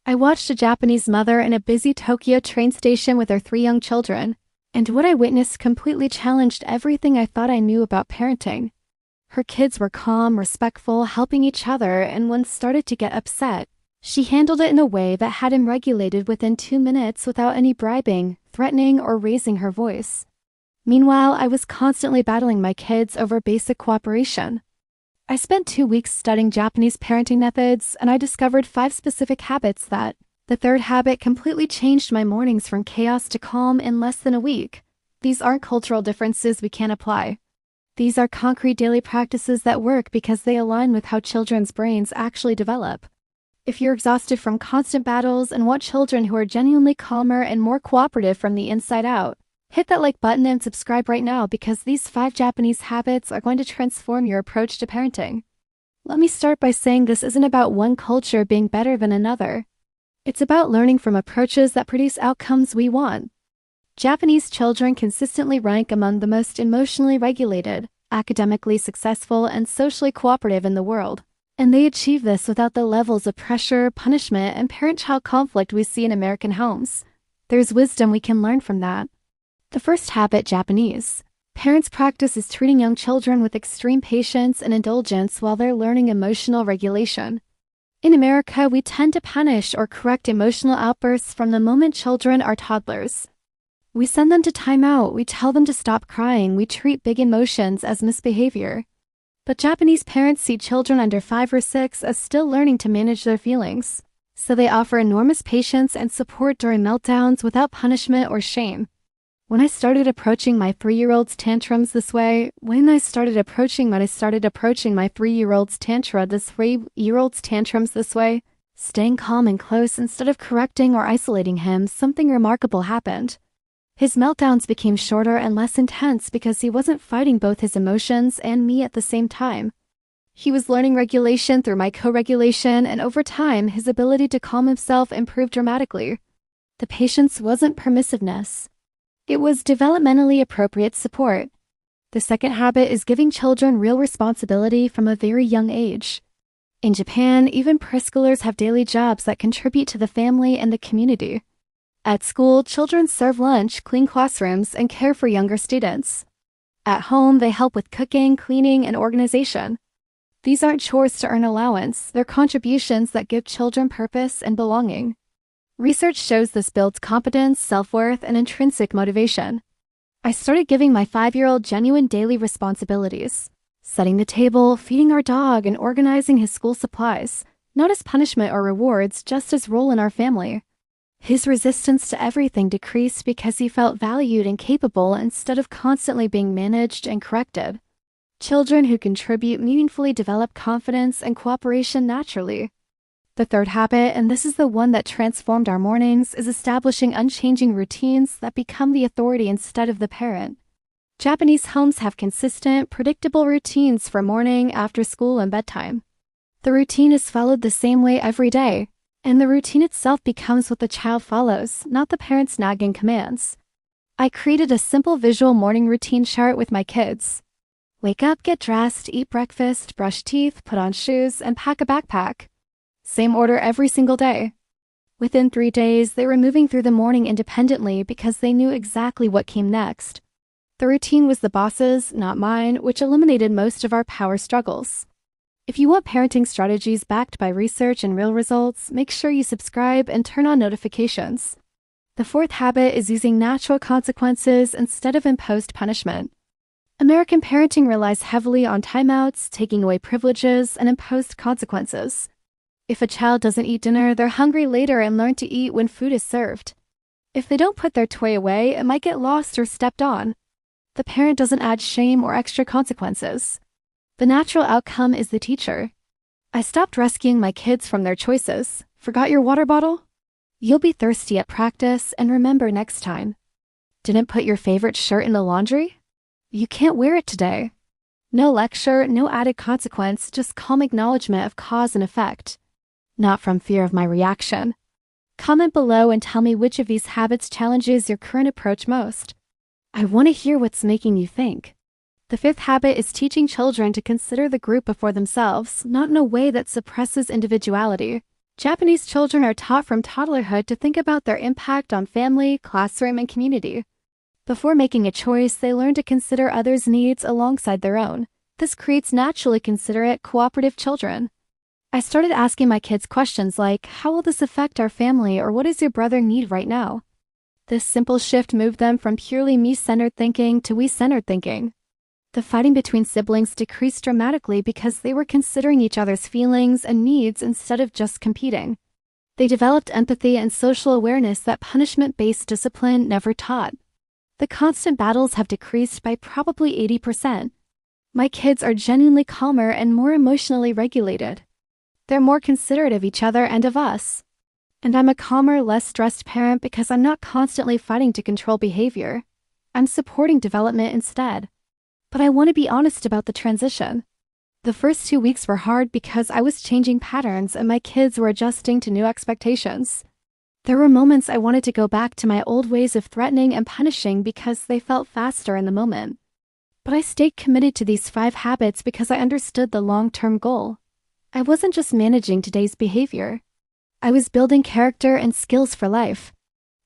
I watched a Japanese mother in a busy Tokyo train station with her 3 young children, and what I witnessed completely challenged everything I thought I knew about parenting. Her kids were calm, respectful, helping each other, and when started to get upset, she handled it in a way that had him regulated within 2 minutes without any bribing, threatening, or raising her voice. Meanwhile, I was constantly battling my kids over basic cooperation. I spent 2 weeks studying Japanese parenting methods, and I discovered 5 specific habits that, the third habit completely changed my mornings from chaos to calm in less than a week. These aren't cultural differences we can't apply. These are concrete daily practices that work because they align with how children's brains actually develop. If you're exhausted from constant battles and want children who are genuinely calmer and more cooperative from the inside out, hit that like button and subscribe right now because these 5 Japanese habits are going to transform your approach to parenting. Let me start by saying this isn't about one culture being better than another. It's about learning from approaches that produce outcomes we want. Japanese children consistently rank among the most emotionally regulated, academically successful, and socially cooperative in the world, and they achieve this without the levels of pressure, punishment, and parent-child conflict we see in American homes. There's wisdom we can learn from that. The first habit, Japanese. Parents practice is treating young children with extreme patience and indulgence while they're learning emotional regulation. In America, we tend to punish or correct emotional outbursts from the moment children are toddlers. We send them to timeout, we tell them to stop crying, we treat big emotions as misbehavior. But Japanese parents see children under 5 or 6 as still learning to manage their feelings, so they offer enormous patience and support during meltdowns without punishment or shame. When I started approaching my 3-year-old's tantrums this way, staying calm and close instead of correcting or isolating him, something remarkable happened. His meltdowns became shorter and less intense because he wasn't fighting both his emotions and me at the same time. He was learning regulation through my co-regulation, and over time, his ability to calm himself improved dramatically. The patience wasn't permissiveness. It was developmentally appropriate support. The second habit is giving children real responsibility from a very young age. In Japan, even preschoolers have daily jobs that contribute to the family and the community. At school, children serve lunch, clean classrooms, and care for younger students. At home, they help with cooking, cleaning, and organization. These aren't chores to earn allowance, they're contributions that give children purpose and belonging. Research shows this builds competence, self-worth, and intrinsic motivation. I started giving my 5-year-old genuine daily responsibilities, setting the table, feeding our dog, and organizing his school supplies, not as punishment or rewards, just as role in our family. His resistance to everything decreased because he felt valued and capable instead of constantly being managed and corrected. Children who contribute meaningfully develop confidence and cooperation naturally. The third habit, and this is the one that transformed our mornings, is establishing unchanging routines that become the authority instead of the parent. Japanese homes have consistent, predictable routines for morning, after school, and bedtime. The routine is followed the same way every day, and the routine itself becomes what the child follows, not the parent's nagging commands. I created a simple visual morning routine chart with my kids. Wake up, get dressed, eat breakfast, brush teeth, put on shoes, and pack a backpack. Same order every single day. Within 3 days, they were moving through the morning independently because they knew exactly what came next. The routine was the boss's, not mine, which eliminated most of our power struggles. If you want parenting strategies backed by research and real results, make sure you subscribe and turn on notifications. The fourth habit is using natural consequences instead of imposed punishment. American parenting relies heavily on timeouts, taking away privileges, and imposed consequences. If a child doesn't eat dinner, they're hungry later and learn to eat when food is served. If they don't put their toy away, it might get lost or stepped on. The parent doesn't add shame or extra consequences. The natural outcome is the teacher. I stopped rescuing my kids from their choices. Forgot your water bottle? You'll be thirsty at practice, and remember next time. Didn't put your favorite shirt in the laundry? You can't wear it today. No lecture, no added consequence, just calm acknowledgement of cause and effect. Not from fear of my reaction. Comment below and tell me which of these habits challenges your current approach most. I want to hear what's making you think. The fifth habit is teaching children to consider the group before themselves, not in a way that suppresses individuality. Japanese children are taught from toddlerhood to think about their impact on family, classroom, and community. Before making a choice, they learn to consider others' needs alongside their own. This creates naturally considerate, cooperative children. I started asking my kids questions like, how will this affect our family, or what does your brother need right now? This simple shift moved them from purely me-centered thinking to we-centered thinking. The fighting between siblings decreased dramatically because they were considering each other's feelings and needs instead of just competing. They developed empathy and social awareness that punishment-based discipline never taught. The constant battles have decreased by probably 80%. My kids are genuinely calmer and more emotionally regulated. They're more considerate of each other and of us. And I'm a calmer, less stressed parent because I'm not constantly fighting to control behavior. I'm supporting development instead. But I want to be honest about the transition. The first 2 weeks were hard because I was changing patterns and my kids were adjusting to new expectations. There were moments I wanted to go back to my old ways of threatening and punishing because they felt faster in the moment. But I stayed committed to these 5 habits because I understood the long-term goal. I wasn't just managing today's behavior. I was building character and skills for life.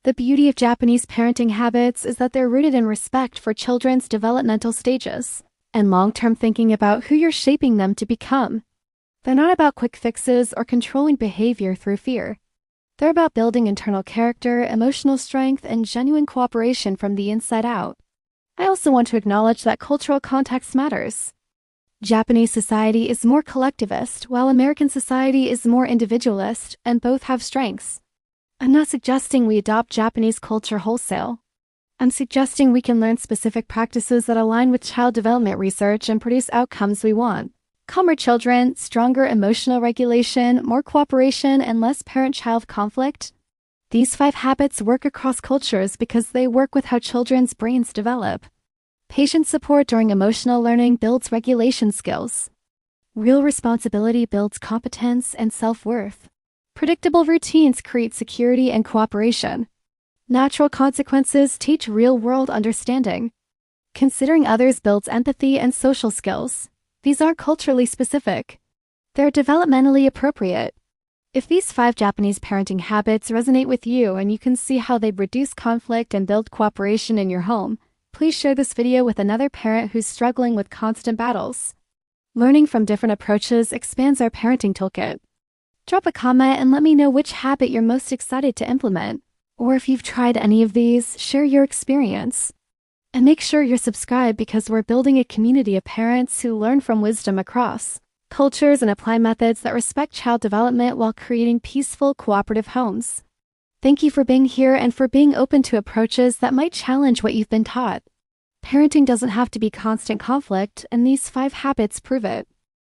The beauty of Japanese parenting habits is that they're rooted in respect for children's developmental stages and long-term thinking about who you're shaping them to become. They're not about quick fixes or controlling behavior through fear. They're about building internal character, emotional strength, and genuine cooperation from the inside out. I also want to acknowledge that cultural context matters. Japanese society is more collectivist, while American society is more individualist, and both have strengths. I'm not suggesting we adopt Japanese culture wholesale. I'm suggesting we can learn specific practices that align with child development research and produce outcomes we want. Calmer children, stronger emotional regulation, more cooperation, and less parent-child conflict. These 5 habits work across cultures because they work with how children's brains develop. Patient support during emotional learning builds regulation skills. Real responsibility builds competence and self-worth. Predictable routines create security and cooperation. Natural consequences teach real-world understanding. Considering others builds empathy and social skills. These aren't culturally specific. They're developmentally appropriate. If these 5 Japanese parenting habits resonate with you and you can see how they reduce conflict and build cooperation in your home, please share this video with another parent who's struggling with constant battles. Learning from different approaches expands our parenting toolkit. Drop a comment and let me know which habit you're most excited to implement. Or if you've tried any of these, share your experience. And make sure you're subscribed because we're building a community of parents who learn from wisdom across cultures and apply methods that respect child development while creating peaceful, cooperative homes. Thank you for being here and for being open to approaches that might challenge what you've been taught. Parenting doesn't have to be constant conflict, and these 5 habits prove it.